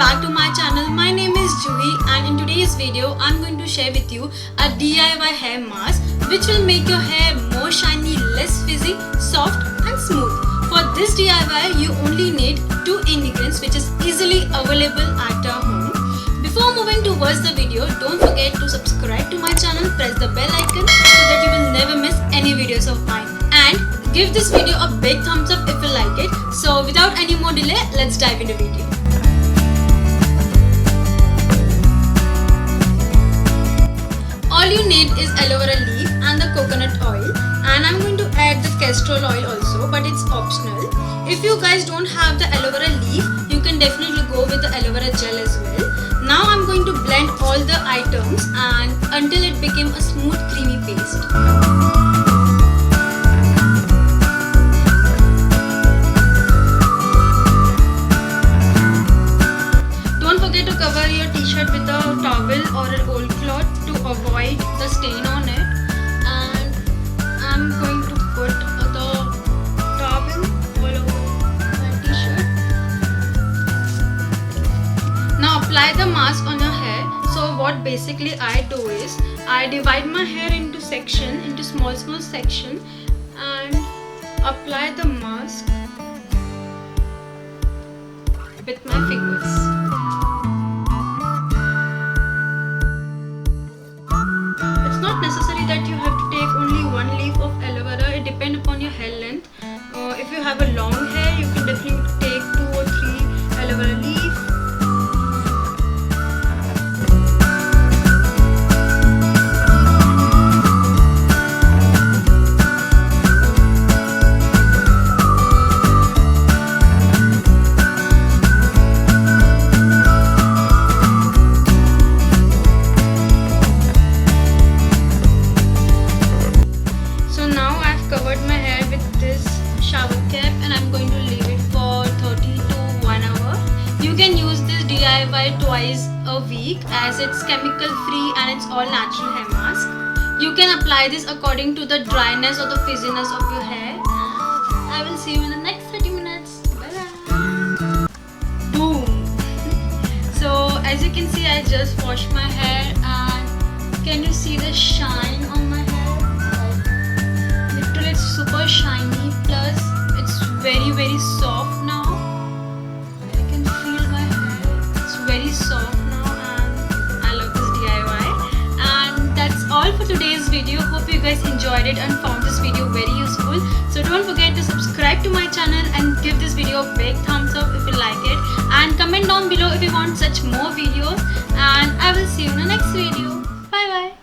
back to my channel. My name is Juhi and in today's video I'm going to share with you a DIY hair mask which will make your hair more shiny, less frizzy, soft and smooth. For this DIY you only need 2 ingredients which is easily available at your home. Before moving towards the video, don't forget to subscribe to my channel, press the bell icon so that you will never miss any videos of mine. And give this video a big thumbs up if you like it. So without any more delay, let's dive into the video. All you need is aloe vera leaf and the coconut oil, and I'm going to add the castor oil also, but it's optional. If you guys don't have the aloe vera leaf, you can definitely go with the aloe vera gel as well. Now I'm going to blend all the items and until it became a smooth creamy paste. To cover your t-shirt with a towel or an old cloth to avoid the stain on it, and I'm going to put the towel all over my t-shirt. Now apply the mask on your hair. So what basically I do is I divide my hair into small section and apply the mask with my fingers. That you have to take only one leaf of aloe vera. It depends upon your hair length. If you have a long hair, you can definitely take 2 or 3 aloe vera leaf. You can use this DIY twice a week as it's chemical free and it's all natural hair mask. You can apply this according to the dryness or the frizziness of your hair. I will see you in the next 30 minutes. Bye bye. Boom. So as you can see, I just washed my hair and can you see the shine on my hair? Literally it's super shiny, plus it's very soft now. Very soft now and I love this DIY. And that's all for today's video. Hope you guys enjoyed it and found this video very useful. So don't forget to subscribe to my channel and give this video a big thumbs up if you like it, and comment down below if you want such more videos, and I will see you in the next video. Bye bye.